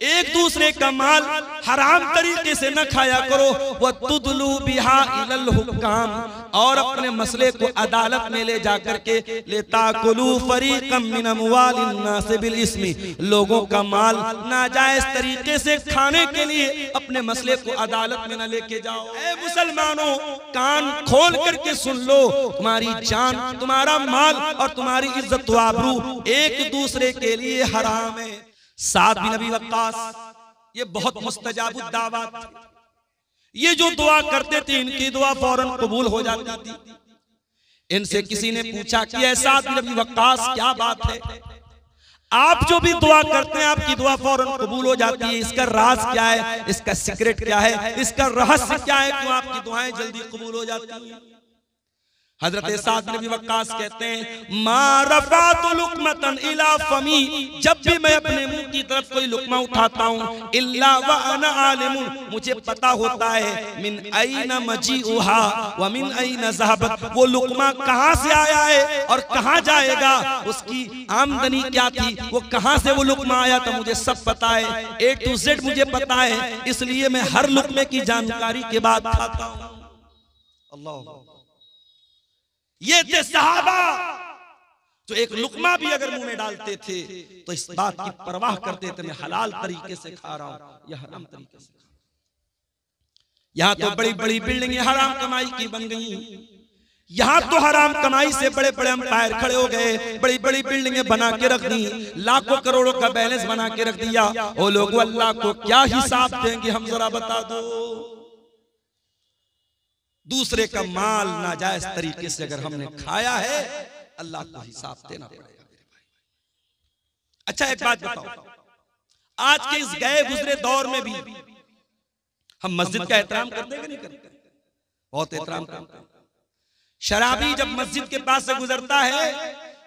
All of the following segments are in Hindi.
एक दूसरे का माल हराम तरीके से न खाया करो। वह तुदलू बिहा इलल हुक्काम, और अपने मसले को अदालत में ले जाकर के लेताकुलू फरीकम मिन अमवालिन नास बिल इस्मी, लोगों का माल नाजायज तरीके से खाने के लिए अपने मसले को अदालत में न लेके जाओ। ऐ मुसलमानों, कान खोल करके सुन लो, तुम्हारी जान, तुम्हारा माल और तुम्हारी इज्जत व आबरू एक दूसरे के लिए हराम है। साद बिन अबी वक्कास ये बहुत मुस्तजाबुद दावत थे। ये जो दुआ करते थे इनकी दुआ फौरन कबूल हो जाती थी। इनसे किसी ने पूछा कि ऐ साद बिन अबी वक्कास क्या बात है, आप जो भी दुआ करते हैं आपकी दुआ फौरन कबूल हो जाती है, इसका राज क्या है, इसका सीक्रेट क्या है, इसका रहस्य क्या है, क्यों आपकी दुआएं जल्दी कबूल हो जाती हैं? हजरत साद बिन अबी वक्कास कहते हैं, मा रफ़अतु लुक़मतन इला फमी, जब भी मैं अपने मुंह की तरफ कोई लुक़मा उठाता हूँ, इल्ला व अना आलिमुन, मुझे पता होता है, मिन ऐना मजीउहा व मिन ऐना ज़हबत, वो लुक़मा कहाँ से आया है और कहाँ जाएगा, उसकी आमदनी क्या थी, वो कहाँ से वो लुक़मा आया था, मुझे सब पता है, A to Z मुझे पता है, इसलिए मैं हर लुक़मे की जानकारी के बाद खाता हूँ। अल्लाह, ये थे सहाबा जो एक लुकमा भी अगर मुंह में डालते थे तो इस बात की परवाह करते थे, मैं हलाल तरीके से खा रहा हूं या हराम तरीके से खा रहा हूं। यहां तो बड़ी बड़ी बिल्डिंगें हराम कमाई की बन गई, यहां तो हराम कमाई से बड़े बड़े अंपायर खड़े हो गए, बड़ी बड़ी बिल्डिंगें बना के रख दी, लाखों करोड़ों का बैलेंस बना के रख दिया। वो लोग अल्लाह को क्या हिसाब देंगे, हम जरा बता दो। दूसरे का माल नाजायज तरीके से अगर हमने खाया है, अल्लाह को हिसाब देना पड़ेगा मेरे भाई। अच्छा एक बात बताओ, आज के इस गए गुजरे दौर में भी हम मस्जिद का एहतराम करते हैं कि नहीं करते? बहुत एहतराम करते हैं। शराबी जब मस्जिद के पास से गुजरता है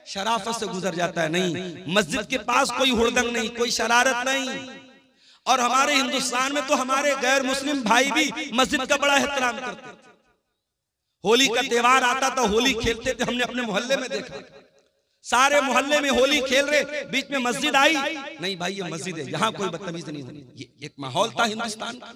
शराफत से गुजर जाता है, नहीं, मस्जिद के पास कोई हुड़दंग नहीं, कोई शरारत नहीं। और हमारे हिंदुस्तान में तो हमारे गैर मुस्लिम भाई भी मस्जिद का बड़ा एहतराम करते थे। होली का त्योहार आता था, होली खेलते थे, हमने अपने मोहल्ले में देखा, सारे मोहल्ले में होली खेल रहे, बीच में मस्जिद आई, नहीं भाई ये मस्जिद है, यहाँ कोई बदतमीज नहीं होनी। ये एक माहौल था हिंदुस्तान का,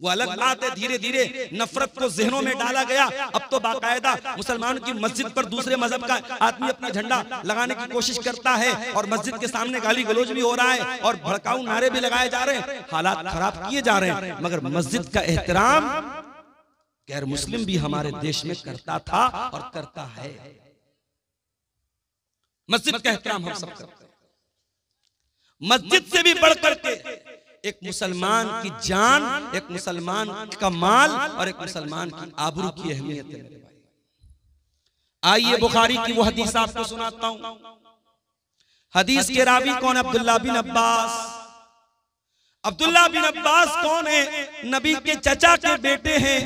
वो अलग बात है। धीरे धीरे नफरत को जहनों में डाला गया। अब तो बाकायदा मुसलमानों की मस्जिद पर दूसरे मजहब का आदमी अपना झंडा लगाने की कोशिश करता है और मस्जिद के सामने गाली गलौज भी हो रहा है और भड़काऊ नारे भी लगाए जा रहे हैं, हालात खराब किए जा रहे हैं। मगर मस्जिद का एहतराम गैर मुस्लिम भी हमारे देश में करता था और करता है। मस्जिद का एहतराम हम सब करते हैं। मस्जिद से भी बढ़कर के एक मुसलमान की जान, एक मुसलमान का माल और एक मुसलमान की आबरू की अहमियत है मेरे भाई। आइए बुखारी की वो हदीस आपको सुनाता हूं। हदीस के रावी कौन? अब्दुल्ला बिन अब्बास। अब्दुल्ला बिन अब्बास कौन है? नबी के चचा के बेटे हैं,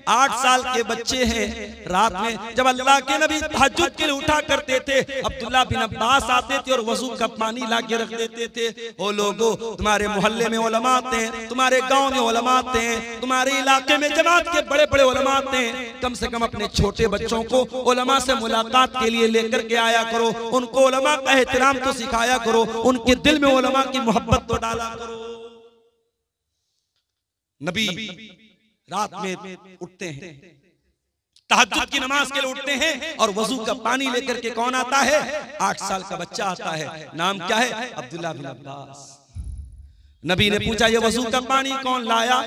8 साल के बच्चे हैं। रात में जब अल्लाह के नबी तहज्जुद के लिए उठा करते थे, अब्दुल्ला बिन अब्बास आते थे और वजू का पानी ला के रख देते थे। ओ लोगो, तुम्हारे मोहल्ले में उलमा आते हैं, तुम्हारे गांव में उलमा आते हैं, तुम्हारे इलाके में जमात के बड़े बड़े उलमा आते हैं, कम से कम अपने छोटे बच्चों को उलमा से मुलाकात के लिए लेकर के आया करो, उनको उलमा का एहतराम तो सिखाया करो, उनके दिल में उलमा की मोहब्बत तो डाला करो। नबी रात में उठते हैं, तहज्जुद की नमाज के लिए उठते हैं और वजू का पानी लेकर के कौन आता है? 8 साल का बच्चा आता है। नाम क्या है? अब्दुल्ला बिन अब्बास। नबी ने पूछा ये वजू का पानी कौन लाया?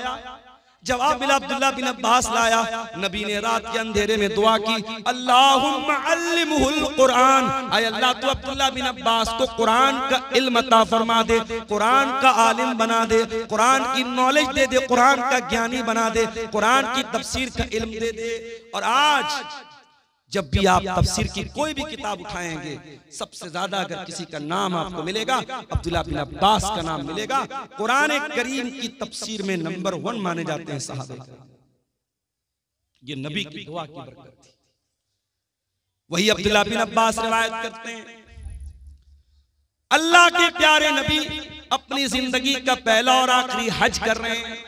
जवाब मिला अब्दुल्ला बिन अब्बास लाया। नबी ने रात के अंधेरे में दुआ की, अल्लाहुम्मा अल्लिमहुल कुरान, आय अल्लाह तू अब्दुल्ला बिन अब्बास को कुरान का इल्म अता फरमा दे, कुरान का आलिम बना दे, कुरान की नॉलेज दे दे, कुरान का ज्ञानी बना दे, कुरान की तफसीर का इल्म दे दे। और आज जब भी आप तफसीर की कोई भी किताब उठाएंगे, सबसे ज्यादा अगर किसी का नाम आपको मिलेगा, अब्दुल्ला बिन अब्बास का नाम मिलेगा। कुरान करीम की तफसीर में नंबर 1 माने जाते हैं सहाबे। ये नबी की दुआ की बरकत थी। वही अब्दुल्ला बिन अब्बास रिवायत करते हैं, अल्लाह के प्यारे नबी अपनी जिंदगी का पहला और आखिरी हज कर रहे हैं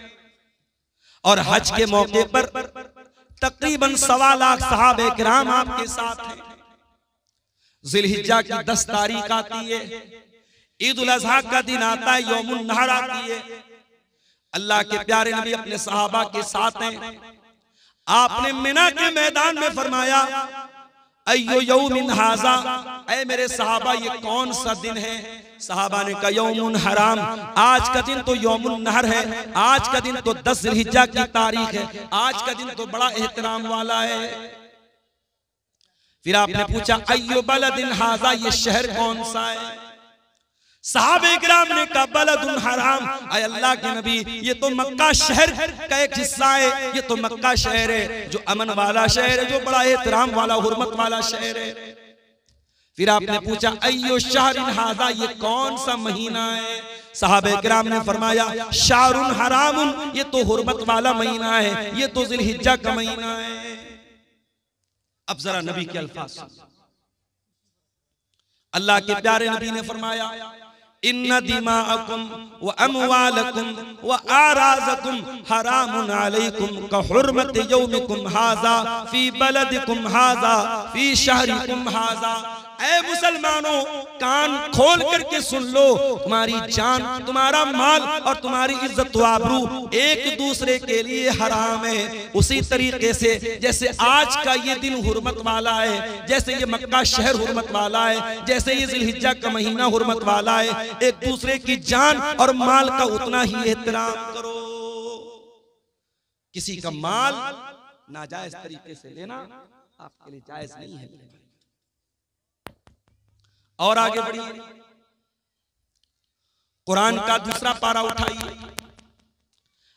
और हज के मौके पर तकरीबन 1.25 लाख सहाबे किराम आपके साथ हैं। जिलहिज्जा की 10 तारीख आती है, ईद उल अज़हा का दिन आता है, यौमुन नहर आती है। अल्लाह के प्यारे नबी अपने सहाबा के साथ हैं। आपने मिना के मैदान में फरमाया, अय्यो यौमिन हाज़ा, ऐ मेरे सहाबा ये कौन सा दिन है? सहाबा ने कहा यौमुन हराम, आज का दिन तो यौमुन नहर है, आज का दिन तो 10 ज़िलहिज्जा की तारीख है, आज का दिन तो बड़ा एहतराम वाला है। फिर आपने पूछा अय्यो बलदिन हाज़ा, ये शहर कौन सा है? सहाबे किराम ने कहा बलदुन हराम, ऐ अल्लाह के नबी ये तो मक्का शहर का एक हिस्सा है, ये तो मक्का शहर है जो अमन वाला शहर है, जो बड़ा एहतराम वाला हुर्मत वाला शहर है। फिर आपने पूछा अय्यो शहरिन हाज़ा, ये कौन सा महीना है? सहाबे किराम ने फरमाया शारुन हरामुन, ये तो हुर्मत वाला महीना है, ये तो ज़िलहिज्जा का महीना है। अब जरा नबी के अल्फाज, अल्लाह के प्यारे नबी ने फरमाया इन्ना दिमाअकुम व अमवालकुम व आराज़कुम हरामुन अलैकुम का हुर्मत यौमिकुम हाज़ा फी बलदिकुम हाज़ा फी शहरिकुम हाज़ा। ऐ मुसलमानों, कान खोल करके सुन लो, तुम्हारी जान, तुम्हारा माल और तुम्हारी इज्जत व आबरू एक दूसरे के लिए हराम है। उसी तरीके से जैसे आज का ये दिन हुर्मत वाला है, जैसे ये मक्का शहर हुर्मत वाला है, जैसे ये ज़िलहिज्जा का महीना हुर्मत वाला है, एक दूसरे की जान और माल का उतना ही एहतराम करो। किसी का माल नाजायज तरीके से लेना आपके लिए जायज नहीं है। और आगे बढ़िए, कुरान का दूसरा पारा उठाइए।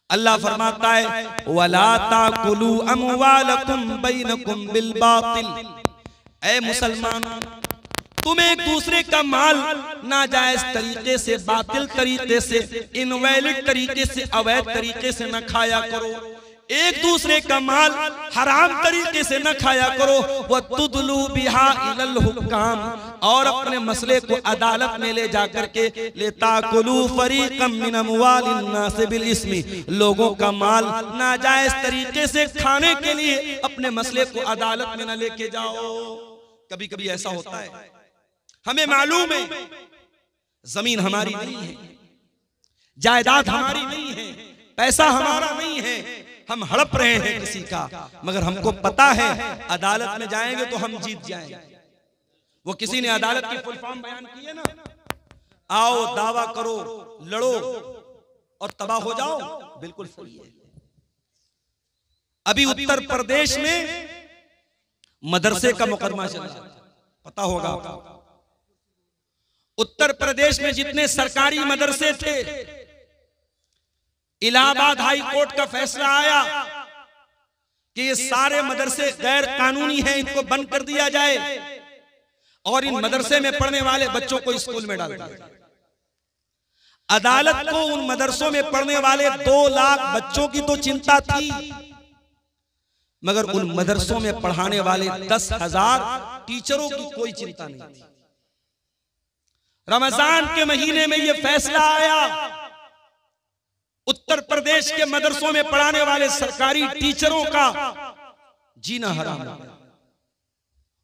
अल्लाह फरमाता है वला ताकुलू अमवालकुम बैनकुम बिल बातिल, ऐ मुसलमानों तुम एक दूसरे का माल नाजायज तरीके से, बातिल तरीके से, इनवैलिड तरीके से, अवैध तरीके से न खाया करो। एक दूसरे का माल हराम तरीके से न खाया करो। वह तुदलू बिहा इलल हुक्काम, और अपने मसले को अदालत में ले जाकर के लेताकुलू फरीक़म मिन अमवालिन नास बिल इस्मी, लोगों का माल नाजायज तरीके से खाने के लिए अपने मसले को अदालत में न लेके जाओ। कभी कभी ऐसा होता है, हमें मालूम है जमीन हमारी नहीं है, जायदाद हमारी नहीं है, पैसा हमारा नहीं है, हम हड़प रहे हैं किसी का, मगर हमको पता है अदालत में जाएंगे तो हम जीत जाएंगे। वो किसी ने अदालत की फुल फॉर्म बयान की है ना, आओ दावा करो, लड़ो और तबाह हो जाओ, बिल्कुल सही है। अभी उत्तर प्रदेश में मदरसे का मुकदमा चल रहा है, पता होगा। उत्तर प्रदेश में जितने सरकारी मदरसे थे, इलाहाबाद हाई कोर्ट का फैसला आया कि ये सारे मदरसे गैर कानूनी हैं, इनको बंद कर दिया जाए और इन मदरसे में पढ़ने वाले बच्चों को स्कूल में डाल दिया। अदालत को उन मदरसों में पढ़ने वाले 2 लाख बच्चों की तो चिंता थी, मगर उन मदरसों में पढ़ाने वाले 10,000 टीचरों की कोई चिंता नहीं थी। रमजान के महीने में यह फैसला आया, उत्तर प्रदेश के मदरसों में पढ़ाने वाले सरकारी टीचरों का जीना हराम है।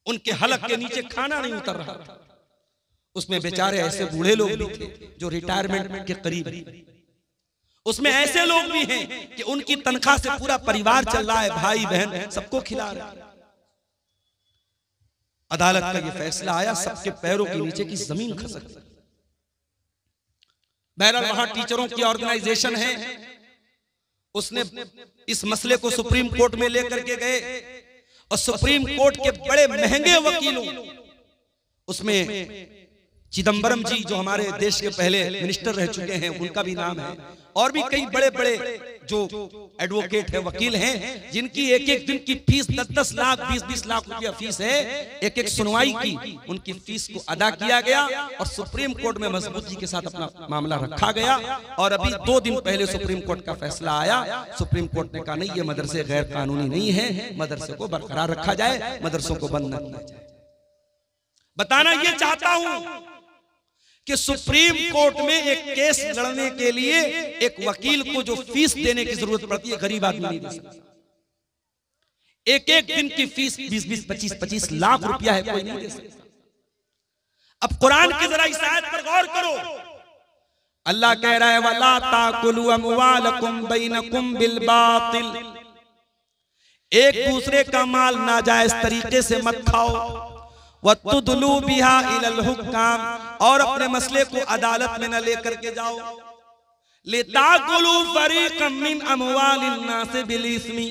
उनके हलक के नीचे खाना नहीं उतर रहा था। उसमें बेचारे ऐसे बूढ़े लोग भी थे जो रिटायरमेंट के करीब, उसमें ऐसे लोग भी हैं कि उनकी तनख्वाह से पूरा परिवार चल रहा है, भाई बहन सबको खिला रहा है। अदालत का यह फैसला आया, सबके पैरों के नीचे की जमीन खसक गई। बहरहाल वहां टीचरों की ऑर्गेनाइजेशन है, उसने इस मसले को सुप्रीम कोर्ट में लेकर के गए और सुप्रीम कोर्ट के बड़े महंगे वकीलों, उसमें चिदंबरम जी जो हमारे देश के पहले मिनिस्टर रह चुके हैं, उनका भी नाम है, और भी कई बड़े बड़े जो एडवोकेट है, वकील हैं, जिनकी एक एक दिन की फीस 10-10 लाख 20-20 लाख रुपया फीस है। एक एक सुनवाई की उनकी फीस को अदा किया गया और सुप्रीम कोर्ट में मजबूती के साथ अपना मामला रखा गया। और अभी 2 दिन पहले सुप्रीम कोर्ट का फैसला आया। सुप्रीम कोर्ट ने कहा नहीं, ये मदरसे गैर कानूनी नहीं है, मदरसे को बरकरार रखा जाए, मदरसों को बंद न किया जाए। बताना ये चाहता हूं कि सुप्रीम कोर्ट में एक केस लड़ने के लिए एक वकील को जो फीस देने की जरूरत पड़ती है, गरीब आदमी नहीं दे सकता। एक एक दिन की फीस 20-20, 25-25 लाख रुपया है, कोई नहीं दे सकता। अब कुरान की जरा इस आयत पर गौर करो। अल्लाह कह रहा है वला ताकुलू अमवालकुम बैनकुम बिल बातिल, एक दूसरे का माल नाजायज तरीके से मत खाओ। वतुदलू बिहा इलल हुक्काम, और अपने मसले को अदालत में न लेकर के जाओ। लिताकुलू फरीक़म मिन अमवालिन नास बिल इस्मी,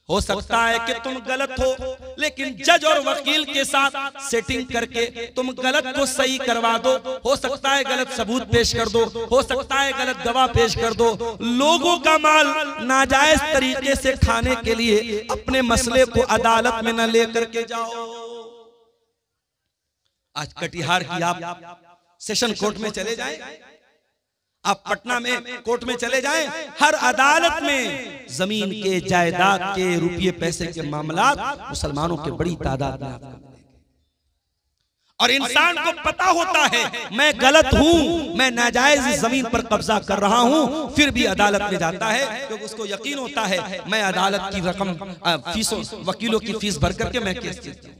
हो सकता है कि तुम गलत हो, लेकिन जज और वकील के साथ सेटिंग करके तुम गलत को सही करवा दो। हो सकता है गलत सबूत पेश कर दो, हो सकता है गलत गवाह पेश कर दो। लोगों का माल नाजायज तरीके से खाने के लिए अपने मसले को अदालत में न लेकर के जाओ। आज कटिहार की आप सेशन कोर्ट में चले जाएं, आप पटना में कोर्ट में चले जाएं, हर अदालत में जमीन के, जायदाद के, रुपये पैसे के मामलात मुसलमानों के बड़ी तादाद में आपको मिलेंगे। और इंसान को पता होता है मैं गलत हूं, मैं नाजायज जमीन पर कब्जा कर रहा हूं, फिर भी अदालत में जाता है क्योंकि उसको यकीन होता है मैं अदालत की रकम, फीसों, वकीलों की फीस भर करके मैं केस जीतूंगा।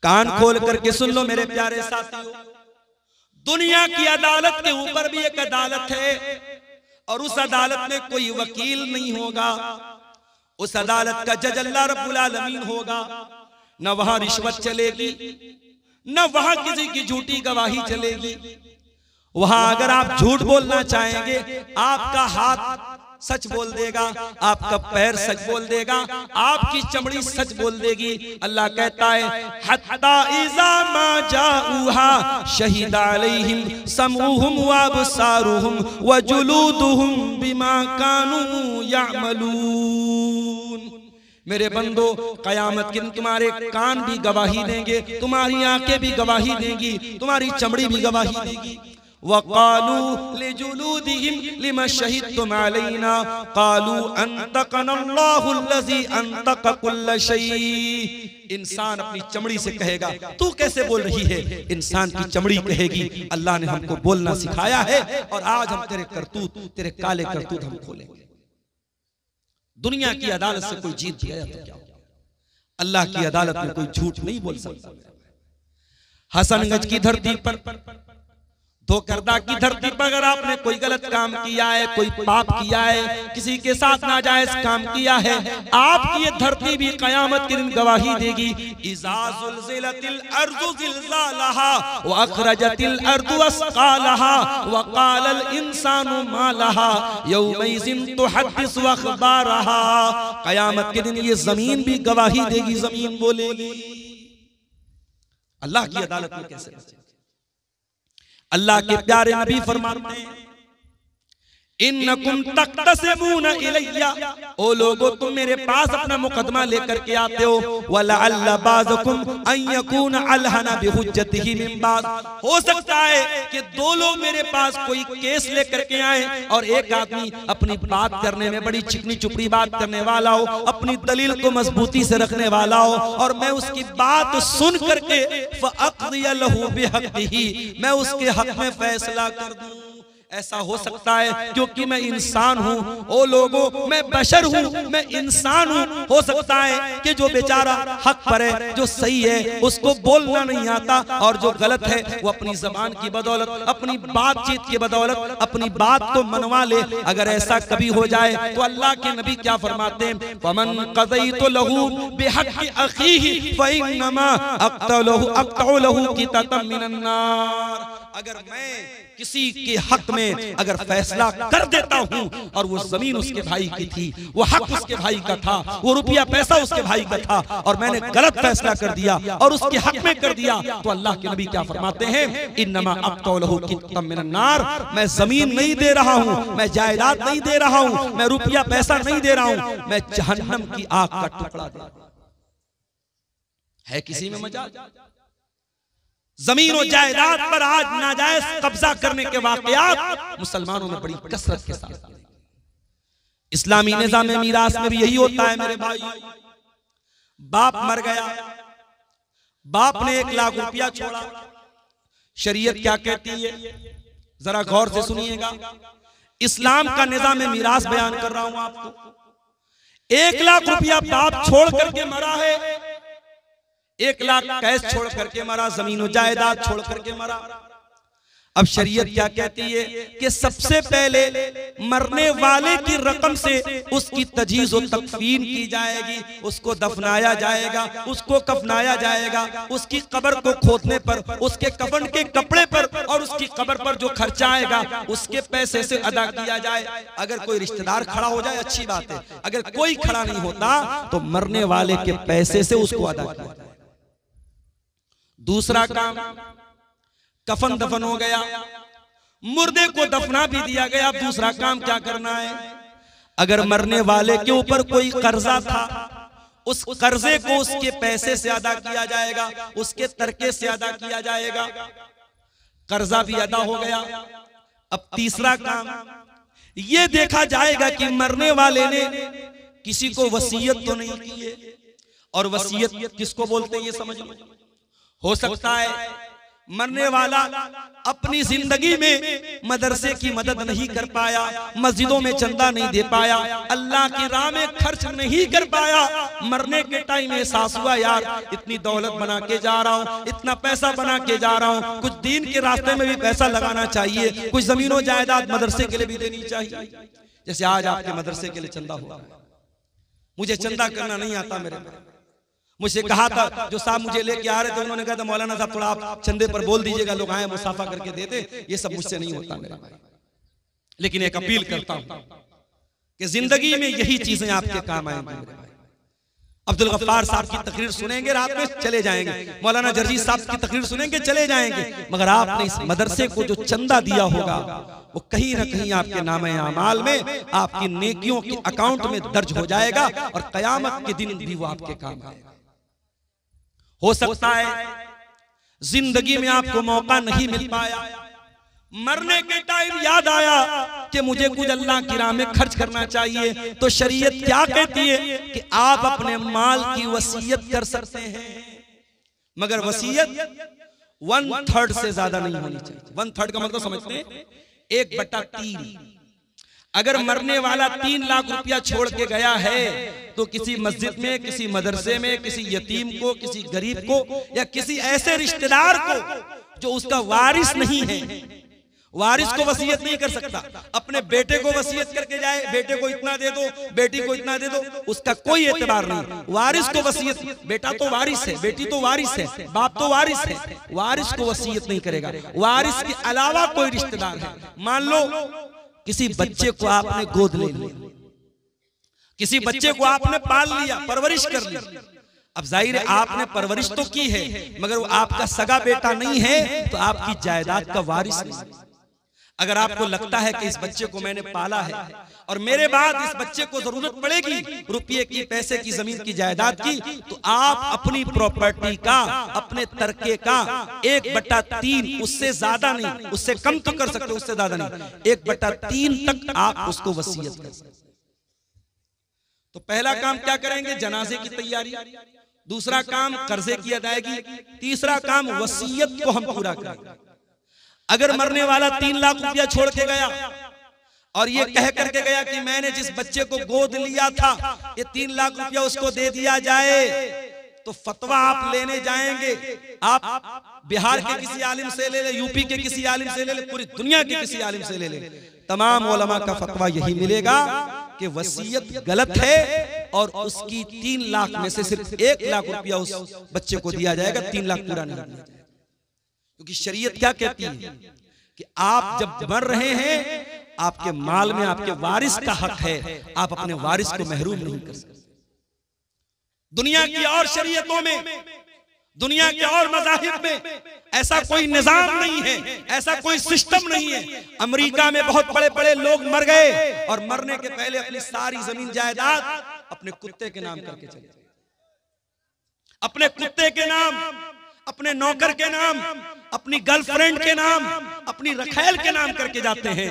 कान खोल करके सुन लो मेरे प्यारे साथियों, दुनिया की अदालत के ऊपर भी एक अदालत है, और उस अदालत में कोई वकील नहीं होगा। उस अदालत का जज अल्लाह रब्बुल आलमीन होगा। न वहां रिश्वत चलेगी, न वहां किसी की झूठी गवाही चलेगी। वहां अगर आप झूठ बोलना चाहेंगे, आपका हाथ सच बोल देगा, आपका पैर सच बोल देगा, आपकी चमड़ी सच बोल देगी। अल्लाह कहता है हत्ता इज़ा मा जाऊहा शहीद अलैहिम समऊहुम व अबसारुहुम व जुलूदुहुम बिमा कानू यअमलून। मेरे बंदो, कयामत के दिन तुम्हारे कान भी गवाही देंगे, तुम्हारी आंखें भी गवाही देंगी, तुम्हारी चमड़ी भी गवाही देगी। वक़ालू लिजुलूदिहिम लिमा शहिदतुम अलैना क़ालू अंतक़नल्लाहुल लज़ी अंतक़ कुल्ल शै। इंसान अपनी चमड़ी से कहेगा तू कैसे बोल रही है, इंसान की चमड़ी कहेगी अल्लाह ने हमको बोलना सिखाया है, और आज हम तेरे करतूत, तेरे काले करतूत हम खोलेंगे। दुनिया की अदालत से कोई जीत गया तो क्या, अल्लाह की अदालत में कोई झूठ नहीं बोल सकता। हसनगंज की धरती पर, धोकरदा की धरती पर अगर आपने कोई गलत काम किया है, कोई पाप किया है, किसी के साथ नाजायज काम किया है, आपकी ये धरती भी कयामत के दिन गवाही देगी। इज़ा ज़ुलज़िलतिल अर्ज़ु ज़िलज़ालहा व अख़रजतिल अर्ज़ु अस्क़ालहा व क़ालल इंसानु मा लहा यौमइज़िन तुहद्दिसु अख़बारहा। कयामत के दिन ये जमीन भी गवाही देगी, जमीन बोलेगी। अल्लाह की अदालत में कैसे बचे? अल्लाह के प्यारे नबी फरमाते हैं इन्नकुम तक़तसिमून इलैया, ओ लोगो तुम मेरे पास अपना मुकदमा लेकर के आते हो। वलअल्ल बाज़कुम अन यकून अलहना बिहुज्जतिही मिन बाज़, हो सकता है कि दो लोग मेरे पास कोई केस लेकर के आए और एक आदमी अपनी बात करने में बड़ी चिकनी चुपड़ी बात करने वाला हो, अपनी दलील को मजबूती से रखने वाला हो, और मैं उसकी बात सुन करके फ़अक़ज़िय लहू बिहक़्क़िही, मैं उसके हक में फैसला कर दूं। ऐसा हो सकता है क्योंकि मैं इंसान हूं। ओ लोगों, मैं बशर हूं, मैं इंसान हूं। हो सकता है कि जो बेचारा हक पर है, जो सही है, उसको बोलना नहीं आता, और जो गलत है वो अपनी जबान की बदौलत, अपनी बातचीत की बदौलत अपनी बात को मनवा ले। अगर ऐसा कभी हो जाए तो अल्लाह के नबी क्या फरमाते हैं, फमन क़ज़यतु लहू बिहक़्क़ि अख़ीही फ़इन्नमा अक़तअ लहू क़ितअतम मिनन नार। अगर मैं किसी के हक में अगर फैसला कर देता हूं और वो जमीन उसके भाई की थी, वो हक उसके भाई का था, वो रुपया पैसा उसके भाई का था, और मैंने गलत फैसला कर दिया और उसके हक में कर दिया, तो अल्लाह के नबी क्या फरमाते हैं, इन्नमा अक़तअ लहू क़ितअतम मिनन नार। मैं जमीन नहीं दे रहा हूं, मैं जायदाद नहीं दे रहा हूं, मैं रुपया पैसा नहीं दे रहा हूं, मैं जहन्नम की आग का टुकड़ा दे रहा हूं। है किसी में मजा? जमीन और जायदाद पर आज नाजायज कब्जा करने के वाकयात मुसलमानों में बड़ी कसरत के साथ। इस्लामी निजाम में मीरास में भी यही होता है मेरे भाई। बाप मर गया, बाप ने 1 लाख रुपया छोड़ा, शरीयत क्या कहती है जरा गौर से सुनिएगा। इस्लाम का निजाम में मीरास बयान कर रहा हूं आपको। 1 लाख रुपया बाप छोड़ करके मरा है, 1 लाख कैश छोड़ करके मरा, जमीन जायदाद छोड़ करके मरा। अब शरीयत क्या कहती है कि सबसे पहले मरने वाले की रकम से उसकी तजीज़ और तकफीन की जाएगी, उसको दफनाया जाएगा, उसको कफनाया जाएगा, उसकी कब्र को खोदने पर, उसके कफन के कपड़े पर और उसकी कब्र पर जो खर्चा आएगा उसके पैसे से अदा किया जाए। अगर कोई रिश्तेदार खड़ा हो जाए अच्छी बात है, अगर कोई खड़ा नहीं होता तो मरने वाले के पैसे से उसको अदा किया जाए। दूसरा काम, कफन दफन हो गया, मुर्दे को दफना भी दिया गया। अब दूसरा काम क्या करना है? अगर मरने वाले के ऊपर कोई कर्जा था, उस कर्जे को उसके पैसे से अदा किया जाएगा, उसके तरके से अदा किया जाएगा। कर्जा भी अदा हो गया। अब तीसरा काम ये देखा जाएगा कि मरने वाले ने किसी को वसीयत तो नहीं की है, और वसीयत किसको बोलते हैं ये समझ लो। हो सकता है मरने वाला अपनी जिंदगी में मदरसे की मदद नहीं कर पाया, मस्जिदों में चंदा नहीं दे पाया, अल्लाह की राह में खर्च नहीं कर पाया। मरने के टाइम एहसास हुआ यार इतनी दौलत बना के जा रहा हूँ, इतना पैसा बना के जा रहा हूँ, कुछ दीन के रास्ते में भी पैसा लगाना चाहिए, कुछ जमीनों जायदाद मदरसे के लिए भी देनी चाहिए। जैसे आज आपके मदरसे के लिए चंदा हुआ, मुझे चंदा करना नहीं आता, मेरे मुझे कहा था जो साहब मुझे लेके आ रहे थे, उन्होंने कहा था मौलाना साहब थोड़ा आप चंदे पर बोल दीजिएगा, लोग आए मुसाफा करके देते। ये सब मुझसे नहीं होता मेरा भाई, लेकिन एक अपील करता हूं कि जिंदगी में यही चीजें आपके काम आएंगी। अब्दुल गफ्फार साहब की तकरीर सुनेंगे रात में चले जाएंगे, मौलाना जर्जी साहब की तकरीर सुनेंगे चले जाएंगे, मगर आपने इस मदरसे को जो चंदा दिया होगा वो कहीं ना कहीं आपके नामे आमाल में, आपकी नेकियों के अकाउंट में दर्ज हो जाएगा और कयामत के दिन भी वो आपके काम आएगा। हो सकता है जिंदगी में आपको मौका नहीं मिल पाया, मरने के टाइम याद आया कि मुझे कुछ अल्लाह की राह में खर्च करना चाहिए, तो शरीयत क्या कहती है कि आप अपने माल की वसीयत कर सकते हैं, मगर वसीयत 1/3 से ज्यादा नहीं होनी चाहिए। 1/3 का मतलब समझते हैं 1/3। अगर मरने वाला 3 लाख रुपया छोड़ के गया है तो किसी मस्जिद में, किसी मदरसे में, किसी यतीम को, किसी गरीब को या किसी ऐसे रिश्तेदार को जो उसका वारिस नहीं है, वारिस को वसीयत नहीं कर सकता। अपने बेटे को वसीयत करके जाए, बेटे को इतना दे दो, बेटी को इतना दे दो, उसका कोई एतबार नहीं। वारिस को वसीयत, बेटा तो वारिस है, बेटी तो वारिस है, बाप तो वारिस है, वारिस को वसीयत नहीं करेगा। वारिस के अलावा कोई रिश्तेदार है, मान लो किसी बच्चे को आपने गोद ले लिया, किसी बच्चे को आपने पाल लिया, परवरिश कर ली, अब जाहिर है आपने परवरिश तो की है, मगर वो आपका सगा बेटा नहीं है तो आपकी जायदाद का वारिस नहीं। अगर आपको लगता है कि इस बच्चे को मैंने पाला है और मेरे बाद इस बच्चे को जरूरत पड़ेगी रुपये की, पैसे की, जमीन की, जायदाद की, तो आप अपनी प्रॉपर्टी का, अपने तरके का 1/3, उससे ज्यादा नहीं, उससे कम तो कर सकते, उससे ज्यादा नहीं, 1/3 तक आप उसको वसीयत कर सकते। तो पहला काम क्या करेंगे? जनाजे की तैयारी। दूसरा काम कर्जे की अदायगी। तीसरा काम वसीयत को हम पूरा करेंगे। अगर मरने वाला 3 लाख रुपया छोड़ के गया और ये कह करके गया कि मैंने जिस बच्चे को गोद लिया था ये 3 लाख रुपया उसको दे दिया जाए, तो फतवा आप लेने जाएंगे, आप बिहार के किसी आलिम से ले ले, यूपी के किसी आलिम से ले ले, पूरी दुनिया के किसी आलिम से ले ले, तमाम उलमा का फतवा यही मिलेगा कि वसीयत गलत है और उसकी 3 लाख में से सिर्फ 1 लाख रुपया उस बच्चे को दिया जाएगा, 3 लाख पूरा नहीं दिया जाएगा। क्योंकि शरीयत क्या कहती है कि आप जब मर रहे हैं आपके माल में आपके वारिस का हक है, आप अपने वारिस को महरूम नहीं कर सकते। दुनिया की और शरीयतों में, दुनिया के और मज़ाहिब में ऐसा कोई निजाम नहीं है, ऐसा कोई सिस्टम नहीं है। अमेरिका में बहुत बड़े बड़े लोग मर गए और मरने के पहले अपनी सारी जमीन जायदाद अपने कुत्ते के नाम करके चले, अपने कुत्ते के नाम, अपने नौकर के नाम, अपनी गर्लफ्रेंड के नाम, अपनी रखैल के नाम करके जाते हैं।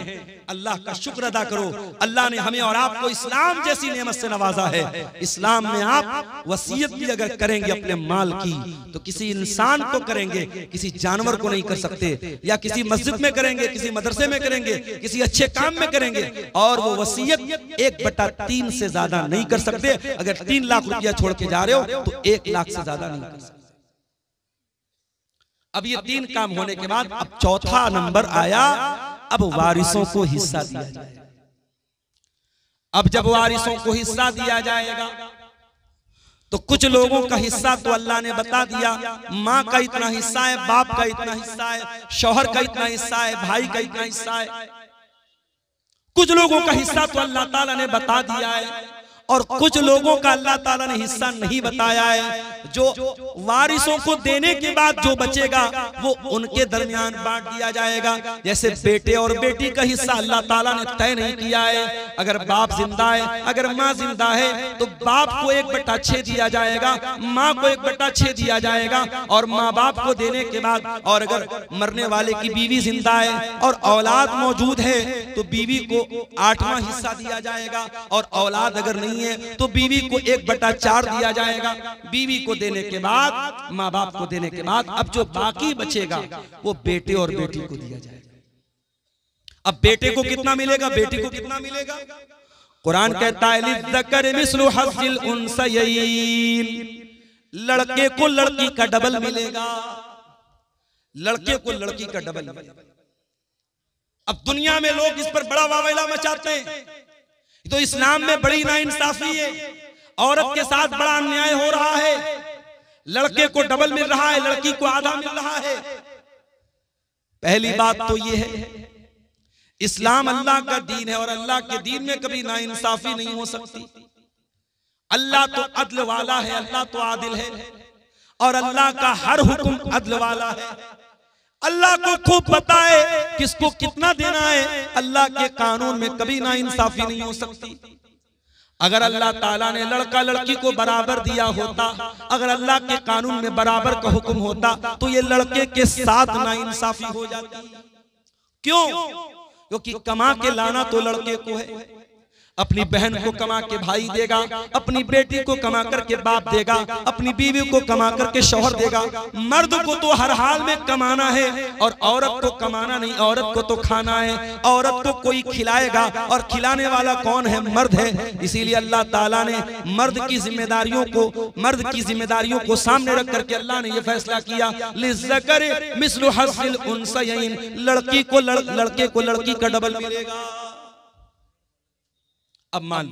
अल्लाह का शुक्र अदा करो, अल्लाह ने हमें और आपको इस्लाम जैसी नेमत से नवाजा है। इस्लाम में आप वसीयत भी अगर करेंगे अपने माल की तो किसी इंसान को करेंगे, किसी जानवर को नहीं कर सकते, या किसी मस्जिद में करेंगे, किसी मदरसे में करेंगे, किसी अच्छे काम में करेंगे, और वो वसीयत 1/3 से ज्यादा नहीं कर सकते। अगर 3 लाख रुपया छोड़ के जा रहे हो तो 1 लाख से ज्यादा नहीं कर सकते। अब ये 3 काम होने के बाद अब चौथा नंबर आया, अब वारिसों को हिस्सा दिया जाए। अब जब वारिसों को हिस्सा दिया जाएगा तो कुछ लोगों का हिस्सा तो अल्लाह ने बता दिया, माँ का इतना हिस्सा है, बाप का इतना हिस्सा है, शौहर का इतना हिस्सा है, भाई का इतना हिस्सा है। कुछ लोगों का हिस्सा तो अल्लाह ताला ने बता दिया है और कुछ लोगों का अल्लाह ताला ने हिस्सा नहीं बताया है। जो वारिसों को देने के बाद जो बचेगा वो उनके दरमियान बांट दिया जाएगा। जैसे बेटे और बेटी का हिस्सा अल्लाह ताला ने तय नहीं किया है। अगर बाप जिंदा है, अगर माँ जिंदा है तो बाप को 1/6 दिया जाएगा, माँ को 1/6 दिया जाएगा और माँ बाप को देने के बाद, और अगर मरने वाले की बीवी जिंदा है और औलाद मौजूद है तो बीवी को 8वां हिस्सा दिया जाएगा और औलाद अगर नहीं है तो बीवी को 1/4 दिया जाएगा। बीवी को देने के बाद, माँ बाप को देने के बाद अब जो बाकी बचेगा वो बेटे और बेटी को दिया जाएगा। अब बेटे को कितना मिलेगा, बेटी को कितना मिलेगा? कुरान कहता है लिज़्ज़करि मिस्लु हज़्ज़िल उन्सयैन, लड़के को लड़की का डबल मिलेगा, लड़के को लड़की का डबल मिलेगा। अब दुनिया में लोग इस पर बड़ा वावैला मचाते हैं, तो इस्लाम में बड़ी नाइंसाफी है, औरत के साथ बड़ा अन्याय हो रहा है। लड़के को डबल मिल रहा है, लड़की को आधा मिल रहा है। पहली बात तो ये है, इस्लाम अल्लाह का दीन है और अल्लाह के दीन में कभी नाइंसाफी नहीं हो सकती। अल्लाह तो अदल वाला है, अल्लाह तो आदिल है और अल्लाह का हर हुक्म अदल वाला है। अल्लाह को खूब पता है किसको कितना देना है। अल्लाह के कानून में कभी नाइंसाफी नहीं हो सकती। अगर अल्लाह ताला ने लड़का लड़की को बराबर दिया होता, अगर अल्लाह के कानून में बराबर का हुक्म होता तो ये लड़के के साथ नाइंसाफी हो जाती। क्यों? क्योंकि कमा के लाना तो लड़के को है, अपनी बहन को कमा के भाई देगा, अपनी बेटी को कमा करके बाप देगा, अपनी बीवी को कमा करके शौहर देगा। मर्द को तो हर हाल में कमाना है और औरत को कमाना नहीं, औरत को तो खाना है। औरत को कोई खिलाएगा और खिलाने वाला कौन है? मर्द है। इसीलिए अल्लाह ताला ने मर्द की जिम्मेदारियों को सामने रख करके अल्लाह ने यह फैसला किया, लिज़्ज़करि मिस्लु हज़्ज़िल उन्सयैन, लड़के को लड़की का डबल मिलेगा। अब मान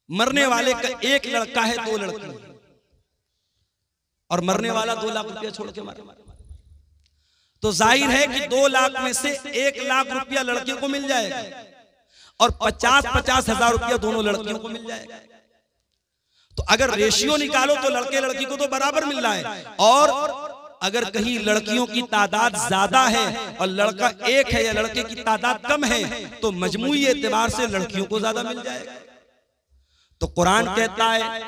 मरने वाले का एक लड़का है, 2 लड़की और मरने वाला 2 लाख रुपया छोड़ के मारा, तो जाहिर है कि 2 लाख में से 1 लाख रुपया लड़के को मिल जाएगा और 50-50 हजार रुपया दोनों लड़कियों को मिल जाएगा। तो अगर रेशियो निकालो तो लड़के लड़की को तो बराबर मिल रहा है, और अगर कहीं लड़कियों की तादाद ज्यादा है और लड़का 1 है या लड़के की तादाद कम है तो मजमूई एतबार से लड़कियों को ज्यादा मिल जाएगा। तो कुरान कहता है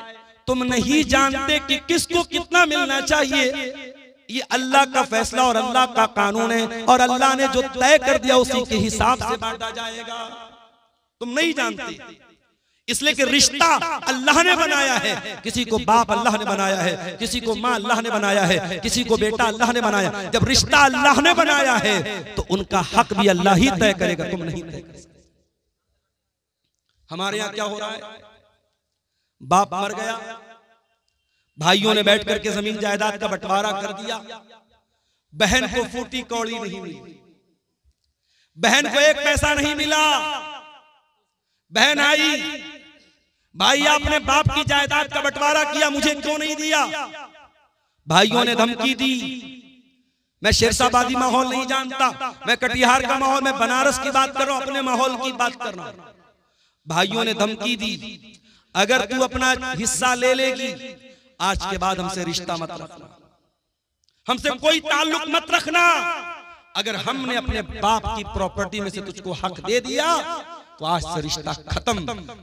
तुम नहीं जानते कि किसको कितना मिलना चाहिए, ये अल्लाह का फैसला और अल्लाह का कानून है और अल्लाह ने जो तय कर दिया उसी के हिसाब से बांटा जाएगा। तुम नहीं जानते इसलिए कि रिश्ता अल्लाह ने बनाया है। किसी को बाप अल्लाह ने बनाया है, किसी को माँ अल्लाह ने बनाया है, किसी को बेटा अल्लाह ने बनाया। जब रिश्ता अल्लाह ने बनाया है तो उनका हक भी अल्लाह ही तय करेगा, तुम नहीं तय कर सकते। हमारे यहाँ क्या हो रहा है, बाप मर गया, भाइयों ने बैठ करके जमीन जायदाद का बंटवारा कर दिया, बहन को फूटी कौड़ी नहीं मिली, बहन को 1 पैसा नहीं मिला। बहन आई, भाई आपने बाप की जायदाद का बंटवारा किया, मुझे क्यों नहीं दिया? भाइयों ने धमकी दी। मैं शेरशाबादी माहौल नहीं जानता, मैं कटिहार का माहौल, मैं बनारस की बात कर रहा हूं, अपने माहौल की बात कर रहा हूं। भाइयों ने धमकी दी, अगर तू अपना हिस्सा ले लेगी आज के बाद हमसे रिश्ता मत रखना, हमसे कोई ताल्लुक मत रखना। अगर हमने अपने बाप की प्रॉपर्टी में से तुझको हक दे दिया तो आज से रिश्ता खत्म।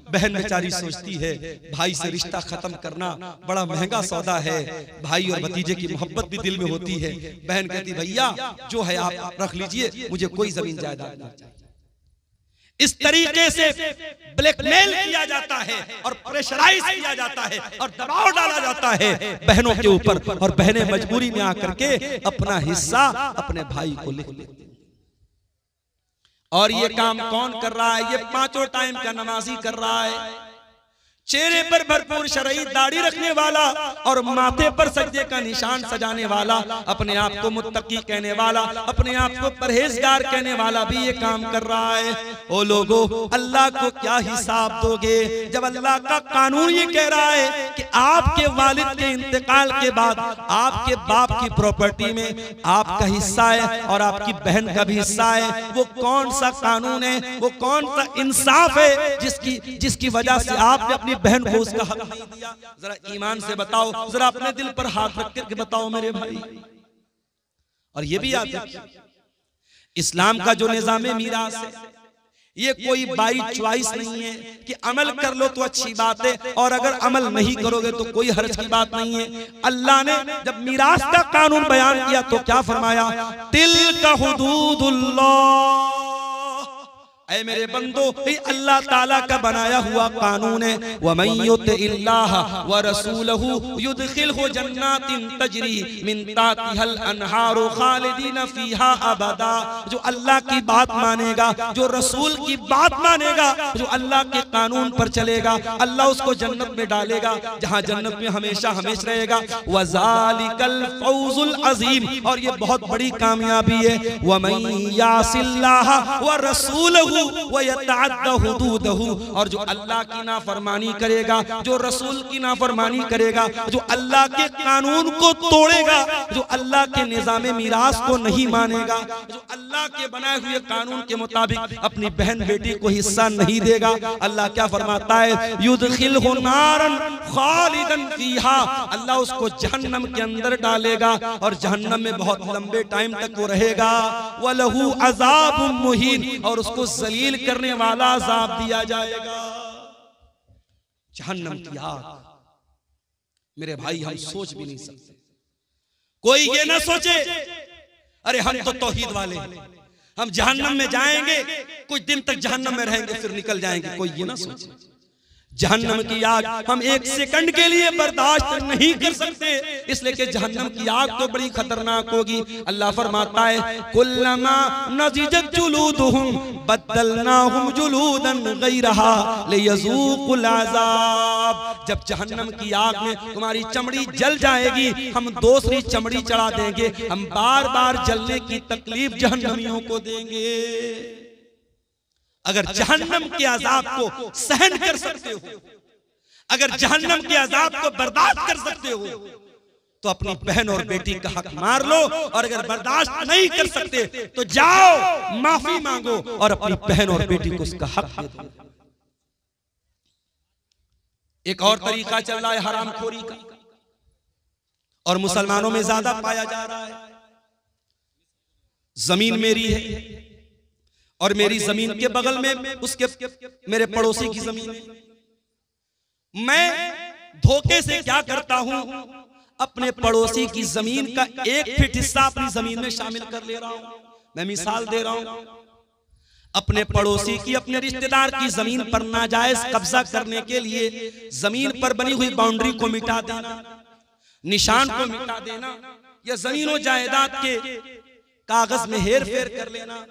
बहन बेचारी सोचती है भाई से रिश्ता खत्म करना बड़ा महंगा सौदा है, भाई और भतीजे की मोहब्बत भी दिल में होती है। बहन कहती भैया जो है आप रख लीजिए, मुझे कोई जमीन जायदाद नहीं चाहिए। इस तरीके से ब्लैकमेल किया जाता है और प्रेशराइज किया जाता है और दबाव डाला जाता है बहनों के ऊपर, और बहनें मजबूरी में आकर के अपना हिस्सा अपने भाई को लिख लेती। और ये काम कौन कर रहा है? ये 5 टाइम का नमाजी कर रहा है। चेहरे पर भरपूर शरई दाढ़ी रखने वाला और माथे पर सजदे का निशान सजाने वाला, अपने आप को मुत्तकी कहने वाला, अपने आप को परहेजगार कहने वाला भी ये काम कर रहा है। ओ लोगों, अल्लाह को क्या हिसाब दोगे जब अल्लाह का कानून ये कह रहा है कि आपके वालिद के इंतकाल के बाद आपके बाप की प्रॉपर्टी में आपका हिस्सा है और आपकी बहन का भी हिस्सा है। वो कौन सा कानून है, वो कौन सा इंसाफ है जिसकी वजह से आपने अपनी बहन को उसका हक नहीं दिया? जरा ईमान से बताओ, जरा अपने दिल पर हाथ रख करके बताओ मेरे भाई। और ये भी याद रखिए, इस्लाम का जो निजाम मीरास है ये कोई बाई चॉइस नहीं है कि अमल कर लो तो अच्छी बात है और अगर अमल नहीं करोगे तो कोई हर्ज की बात नहीं है। अल्लाह ने जब मीरास का कानून बयान किया तो क्या फरमाया? तिल्का हुदूदुल्लाह, ऐ मेरे बंदो, ये अल्लाह ताला का बनाया हुआ कानून है। वमन युतिल्लाह व रसूलहु युदखिलहु जन्नातिन तजरी मिन तातिहल अनहारु खालिदीन फीहा अबदा। जो अल्लाह की बात मानेगा, जो रसूल की बात मानेगा, जो अल्लाह के कानून पर चलेगा, अल्लाह उसको जन्नत में डालेगा जहां जन्नत में हमेशा हमेशा रहेगा। वज़ालिकल फौजुल अजीम, और ये बहुत बड़ी कामयाबी है। वमन यासिल्लाह व रसूलहु व यतअद्दा हुदूदहु, और जो अल्लाह की नाफरमानी करेगा, जो रसूल की नाफरमानी करेगा, जो अल्लाह के कानून को तोड़ेगा, जो अल्लाह के निजाम मीरास को नहीं मानेगा, जो अल्लाह के बनाए हुए कानून के मुताबिक अपनी बहन बेटी को हिस्सा नहीं देगा, अल्लाह क्या फरमाता है? युदखिलहु नारन खालिदन फीहा, अल्लाह उसको जहन्नम के अंदर डालेगा और जहन्नम में बहुत लंबे टाइम तक वो रहेगा। वलहु अज़ाबुम मुहीन, और उसको जलील करने वाला अज़ाब दिया जाएगा। जहन्नम की आग, मेरे भाई हम सोच भी नहीं सकते। कोई ये ना सोचे अरे हम तो तौहीद वाले हैं, हम जहन्नम में जाएंगे, कुछ दिन तक जहन्नम में रहेंगे फिर निकल जाएंगे। कोई ये ना सोचे। जहन्नम की आग हम एक सेकंड के लिए बर्दाश्त नहीं कर सकते, इसलिए कि जहन्नम की आग तो बड़ी खतरनाक होगी। अल्लाह फरमाता है कुल्लमा नज़िजत जुलूदुहुम बद्दलनाहुम जुलूदन गैरहा लियज़ूक़ुल अज़ाब। जब जहन्नम की आग में तुम्हारी चमड़ी जल जाएगी, हम दूसरी चमड़ी चढ़ा देंगे, हम बार बार जलने की तकलीफ जहन्नमियों को देंगे। अगर जहन्नम के अजाब को सहन कर सकते हो, अगर जहन्नम के अजाब को बर्दाश्त कर सकते हो, तो अपनी बहन और बेटी का हक मार लो, और अगर बर्दाश्त नहीं कर सकते तो जाओ माफी मांगो और अपनी बहन और बेटी को उसका हक दे दो। एक और तरीका चल रहा है हरामखोरी का, और मुसलमानों में ज्यादा पाया जा रहा है। जमीन मेरी है और मेरी जमीन के बगल में उसके मेरे पड़ोसी की जमीन है। मैं धोखे से क्या करता हूं, अपने पड़ोसी की जमीन का 1 फीट हिस्सा अपनी जमीन में शामिल कर ले रहा हूं। मैं मिसाल दे रहा हूं, अपने पड़ोसी की, अपने रिश्तेदार की जमीन पर नाजायज कब्जा करने के लिए जमीन पर बनी हुई बाउंड्री को मिटा देना, निशान को मिटा देना, या जमीन और जायदाद के कागज में हेर फेर कर लेना।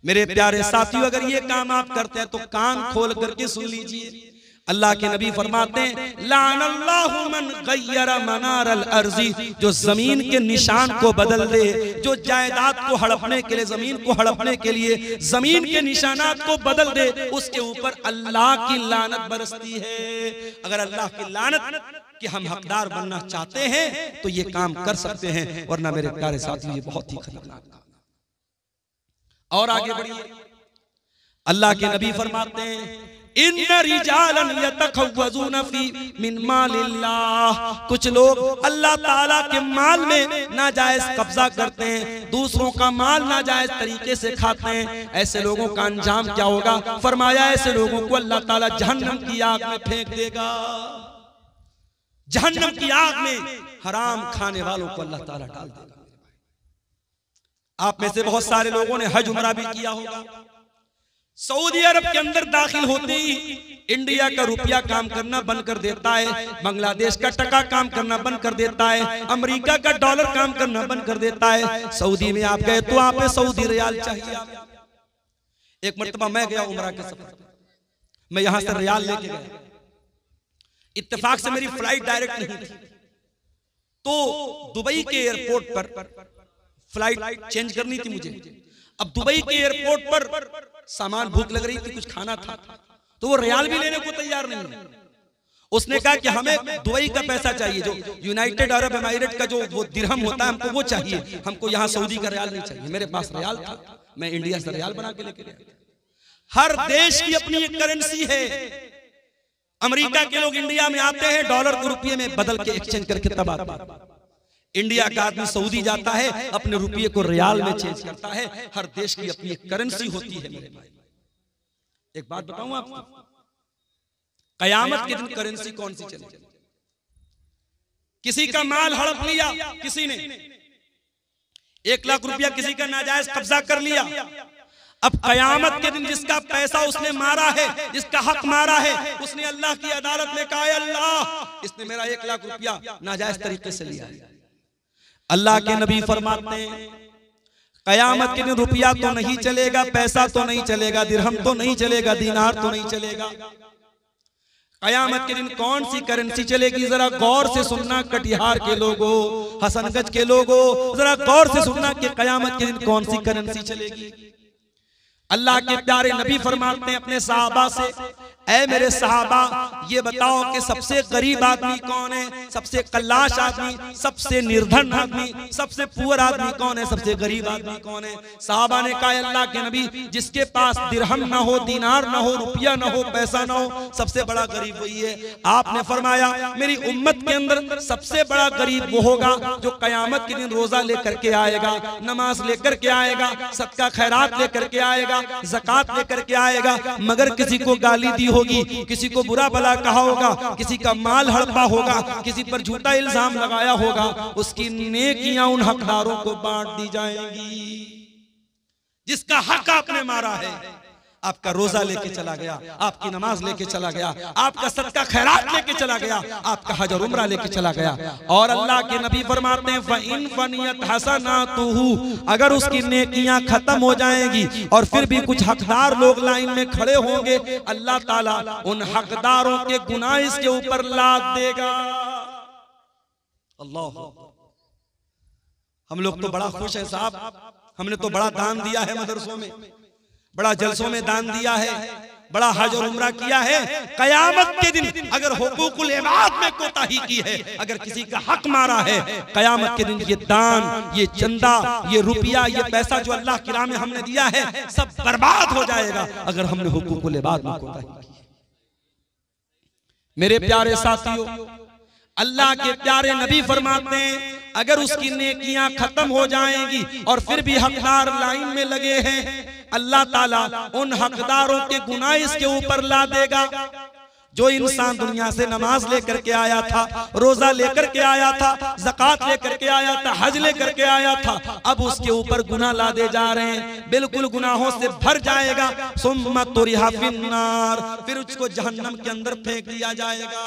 मेरे प्यारे साथियों, अगर ये काम आप करते हैं तो कान खोल करके सुन लीजिए। अल्लाह के नबी फरमाते हैं लानल्लाहु मन गय्यरा मनारल अर्ज़ी, जो जमीन के निशान को बदल दे, जो जायदाद को हड़पने के लिए, जमीन को हड़पने के लिए जमीन के निशानात को बदल दे, उसके ऊपर अल्लाह की लानत बरसती है। अगर अल्लाह की लानत कि हम हकदार बनना चाहते हैं तो ये काम कर सकते हैं, वरना मेरे प्यारे साथियों ये बहुत ही खतरनाक काम। और आगे बढ़िए, अल्लाह के नबी फरमाते हैं इन्ना रिजालन यतखव्वज़ून फी मिन मालिल्लाह, कुछ लोग अल्लाह ताला के माल में नाजायज कब्जा करते हैं, दूसरों का माल नाजायज तरीके से खाते हैं। ऐसे लोगों का अंजाम क्या होगा? फरमाया ऐसे लोगों को अल्लाह ताला जहन्नम की आग में फेंक देगा। जहन्नम की आग में हराम खाने वालों को अल्लाह ताला डाल देगा। आप में से बहुत सारे लोगों ने हज उमरा भी किया होगा। सऊदी अरब के अंदर दाखिल होते ही इंडिया का रुपया काम करना बंद कर देता है, बांग्लादेश का टका काम करना बंद कर देता है, अमेरिका का डॉलर काम करना बंद कर देता है। सऊदी में आप गए तो आप सऊदी रियाल चाहिए। एक मरतबा मैं गया उमरा के सफर, मैं यहां से रियाल लेके गया, इत्तेफाक से मेरी फ्लाइट डायरेक्ट नहीं थी, तो दुबई के एयरपोर्ट पर फ्लाइट चेंज करनी थी मुझे। अब दुबई के एयरपोर्ट पर सामान, भूख लग रही थी, कुछ खाना था, तो वो रियाल भी लेने को तैयार नहीं है। उसने कहा कि हमें दुबई का पैसा चाहिए, जो यूनाइटेड अरब एमिरेट का जो वो दिरहम होता है हमको वो चाहिए, हमको यहाँ सऊदी का रियाल नहीं चाहिए। मेरे पास रियाल था, मैं इंडिया से रियाल बना के लेके गया। हर देश की अपनी एक करेंसी है। अमेरिका के लोग इंडिया में आते हैं, डॉलर को रुपये में बदल के एक्सचेंज करके तब आते हैं। इंडिया का आदमी सऊदी जाता है, अपने रुपये को रियाल में चेंज करता है। हर देश की अपनी एक करेंसी होती है मेरे भाई। एक बात बताऊं आपको, कयामत के दिन करेंसी कौन सी चलेगी? किसी का माल हड़प लिया किसी ने, 1 लाख रुपया किसी का नाजायज कब्जा कर लिया। अब कयामत के दिन जिसका पैसा उसने मारा है, जिसका हक मारा है, उसने अल्लाह की अदालत में कहा, अल्लाह इसने मेरा 1 लाख रुपया नाजायज तरीके से लिया है। अल्लाह के नबी फरमाते हैं कयामत के दिन रुपया तो नहीं चलेगा, पैसा तो नहीं चलेगा, दिरहम तो नहीं चलेगा, दीनार तो नहीं चलेगा। कयामत के दिन कौन सी करेंसी चलेगी? जरा गौर से सुनना कटिहार के लोगों, हसनगंज के लोगों, जरा गौर से सुनना कि कयामत के दिन कौन सी करेंसी चलेगी। अल्लाह के प्यारे नबी फरमाते हैं अपने सहाबा से, ऐ मेरे सहाबा ये बताओ कि सबसे गरीब आदमी कौन है, सबसे कल्लाश आदमी, सबसे निर्धन आदमी, सबसे पुअर आदमी कौन है, सबसे गरीब आदमी कौन है? सहाबा ने कहा अल्लाह के नबी जिसके पास दिरहम ना हो, दीनार ना हो, रुपया ना हो, पैसा ना हो, सबसे बड़ा गरीब वही है। आपने फरमाया मेरी उम्मत के अंदर सबसे बड़ा गरीब वो होगा जो कयामत के दिन रोजा लेकर के आएगा, नमाज लेकर के आएगा, सदका खैरात लेकर के आएगा, ज़कात लेकर के आएगा, मगर किसी को गाली दी होगी, किसी को बुरा भला कहा होगा, किसी का माल हड़पा होगा, किसी पर झूठा इल्जाम लगाया होगा, उसकी नेकियां उन हकदारों को बांट दी जाएंगी जिसका हक आपने मारा है। आपका रोजा लेके चला गया, आपकी नमाज लेके चला गया, आपका सदका खैरात लेके चला गया, आपका हज और उम्रा लेके चला गया। और अल्लाह के नबी फरमाते हैं फ़इन फ़नियत हसनातुहु, अगर उसकी नेकियां खत्म हो जाएंगी और फिर भी कुछ हकदार लोग लाइन में खड़े होंगे, अल्लाह ताला उन हकदारों के गुनाह इसके ऊपर लाद देगा। अल्लाह, हम लोग तो बड़ा खुश है साहब, हमने तो बड़ा दान दिया है मदरसों में, बड़ा जलसों में दान दिया है, बड़ा हज और उम्रा किया है। कयामत के दिन अगर हुकूकुल इबाद में कोताही की है, अगर किसी का हक मारा है, कयामत के दिन ये दान, ये चंदा, ये रुपया, ये पैसा जो अल्लाह की राह में हमने दिया है, सब बर्बाद हो जाएगा अगर हमने हुकूकुल इबाद में कोताही की। मेरे प्यारे साथियों, अल्लाह के प्यारे नबी फरमाते हैं अगर उसकी नेकियां खत्म हो जाएंगी और फिर भी हकदार लाइन में लगे हैं, अल्लाह ताला उन हकदारों के गुनाह इसके ऊपर ला देगा। जो इंसान दुनिया से नमाज लेकर के आया था, रोजा लेकर के आया था, ज़कात लेकर के आया था, हज लेकर के आया था, अब उसके ऊपर गुनाह लादे जा रहे हैं, बिल्कुल गुनाहों से भर जाएगा। सुम्मा तुरिहा फिन्नार, फिर उसको जहन्नम के अंदर फेंक दिया जाएगा।